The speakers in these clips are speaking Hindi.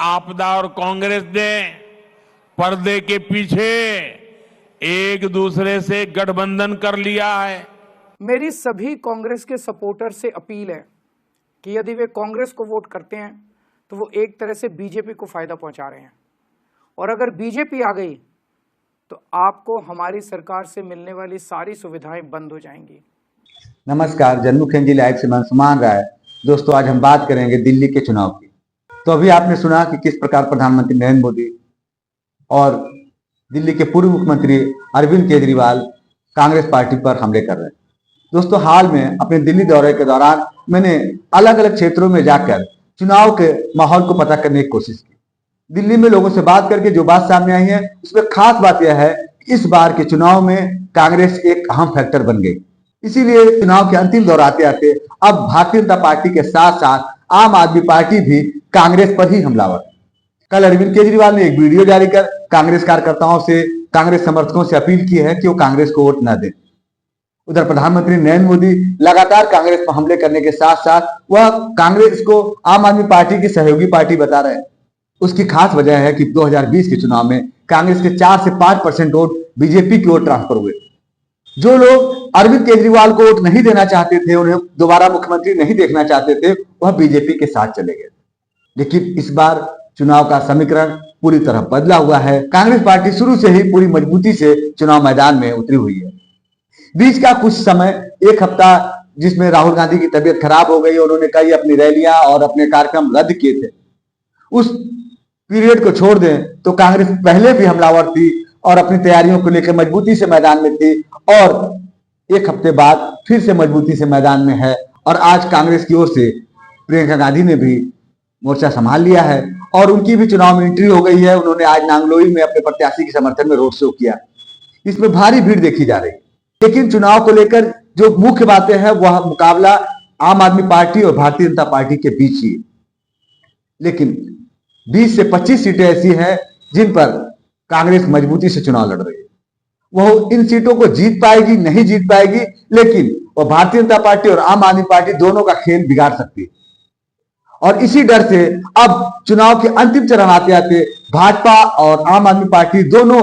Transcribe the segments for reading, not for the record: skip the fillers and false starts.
आपदा और कांग्रेस ने पर्दे के पीछे एक दूसरे से गठबंधन कर लिया है। मेरी सभी कांग्रेस के सपोर्टर से अपील है कि यदि वे कांग्रेस को वोट करते हैं तो वो एक तरह से बीजेपी को फायदा पहुंचा रहे हैं, और अगर बीजेपी आ गई तो आपको हमारी सरकार से मिलने वाली सारी सुविधाएं बंद हो जाएंगी। नमस्कार, जनमुख जी लाइव से मैं सुमान राय। दोस्तों, आज हम बात करेंगे दिल्ली के चुनाव की। तो अभी आपने सुना कि किस प्रकार प्रधानमंत्री नरेंद्र मोदी और दिल्ली के पूर्व मुख्यमंत्री अरविंद केजरीवाल कांग्रेस पार्टी पर हमले कर रहे हैं। दोस्तों, हाल में अपने दिल्ली दौरे के दौरान मैंने अलग अलग क्षेत्रों में जाकर चुनाव के माहौल को पता करने की कोशिश की। दिल्ली में लोगों से बात करके जो बात सामने आई है उसमें खास बात यह है कि इस बार के चुनाव में कांग्रेस एक अहम फैक्टर बन गई। इसीलिए चुनाव के अंतिम दौर आते आते अब भारतीय जनता पार्टी के साथ साथ आम आदमी पार्टी भी कांग्रेस पर ही हमलावर। कल अरविंद केजरीवाल ने एक वीडियो जारी कर कांग्रेस कार्यकर्ताओं से, कांग्रेस समर्थकों से अपील की है कि वो कांग्रेस को वोट न दें। उधर प्रधानमंत्री नरेंद्र मोदी लगातार कांग्रेस पर हमले करने के साथ साथ वह कांग्रेस को आम आदमी पार्टी की सहयोगी पार्टी बता रहे हैं। उसकी खास वजह है कि 2020 के चुनाव में कांग्रेस के 4 से 5% वोट बीजेपी की ओर ट्रांसफर हुए। जो लोग अरविंद केजरीवाल को वोट नहीं देना चाहते थे, उन्हें दोबारा मुख्यमंत्री नहीं देखना चाहते थे, वह बीजेपी के साथ चले गए। लेकिन इस बार चुनाव का समीकरण पूरी तरह बदला हुआ है। कांग्रेस पार्टी शुरू से ही पूरी मजबूती से चुनाव मैदान में उतरी हुई है। बीच का कुछ समय, एक हफ्ता जिसमें राहुल गांधी की तबीयत खराब हो गई, उन्होंने कई अपनी रैलियां और अपने कार्यक्रम रद्द किए थे, उस पीरियड को छोड़ दें तो कांग्रेस पहले भी हमलावर थी और अपनी तैयारियों को लेकर मजबूती से मैदान में थी, और एक हफ्ते बाद फिर से मजबूती से मैदान में है। और आज कांग्रेस की ओर से प्रियंका गांधी ने भी मोर्चा संभाल लिया है और उनकी भी चुनाव में एंट्री हो गई है। उन्होंने आज नांगलोई में अपने प्रत्याशी के समर्थन में रोड शो किया। इसमें भारी भीड़ देखी जा रही है। लेकिन चुनाव को लेकर जो मुख्य बातें हैं वह मुकाबला आम आदमी पार्टी और भारतीय जनता पार्टी के बीच ही। लेकिन 20 से 25 सीटें ऐसी हैं जिन पर कांग्रेस मजबूती से चुनाव लड़ रही है। वह इन सीटों को जीत पाएगी, नहीं जीत पाएगी, लेकिन वह भारतीय जनता पार्टी और आम आदमी पार्टी दोनों का खेल बिगाड़ सकती है। और इसी डर से अब चुनाव के अंतिम चरण आते आते भाजपा और आम आदमी पार्टी दोनों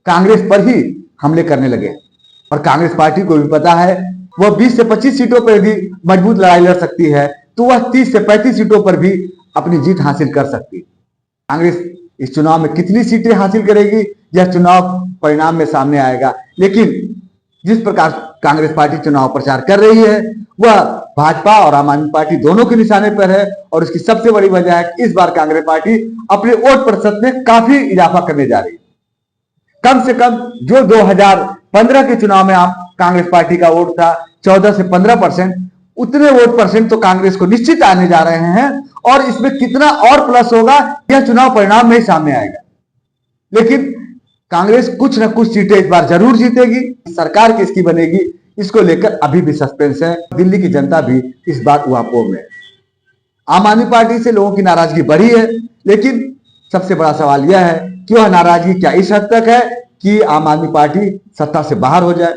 कांग्रेस पर ही हमले करने लगे। और कांग्रेस पार्टी को भी पता है वह 20 से 25 सीटों पर भी मजबूत लड़ाई लड़ सकती है, तो वह 30 से 35 सीटों पर भी अपनी जीत हासिल कर सकती है। कांग्रेस इस चुनाव में कितनी सीटें हासिल करेगी यह चुनाव परिणाम में सामने आएगा। लेकिन जिस प्रकार कांग्रेस पार्टी चुनाव प्रचार कर रही है वह भाजपा और आम आदमी पार्टी दोनों के निशाने पर है। और इसकी सबसे बड़ी वजह है कि इस बार कांग्रेस पार्टी अपने वोट प्रतिशत में काफी इजाफा करने जा रही है। कम से कम जो 2015 के चुनाव में कांग्रेस पार्टी का वोट था 14 से 15%, उतने वोट परसेंट तो कांग्रेस को निश्चित आने जा रहे हैं। और इसमें कितना और प्लस होगा यह चुनाव परिणाम में ही सामने आएगा। लेकिन कांग्रेस कुछ न कुछ सीटें इस बार जरूर जीतेगी। सरकार किसकी बनेगी इसको लेकर अभी भी सस्पेंस है। दिल्ली की जनता भी इस बार उहापोह में है। आम आदमी पार्टी से लोगों की नाराजगी बढ़ी है, लेकिन सबसे बड़ा सवाल यह है कि वह नाराजगी क्या इस हद तक है कि आम आदमी पार्टी सत्ता से बाहर हो जाए।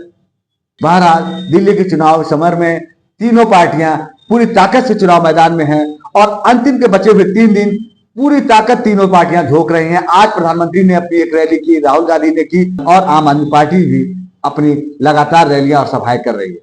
बहरहाल दिल्ली के चुनाव समर में तीनों पार्टियां पूरी ताकत से चुनाव मैदान में हैं और अंतिम के बचे हुए 3 दिन पूरी ताकत तीनों पार्टियां झोंक रही हैं। आज प्रधानमंत्री ने अपनी एक रैली की, राहुल गांधी ने की, और आम आदमी पार्टी भी अपनी लगातार रैलियां और सभाएं कर रही है।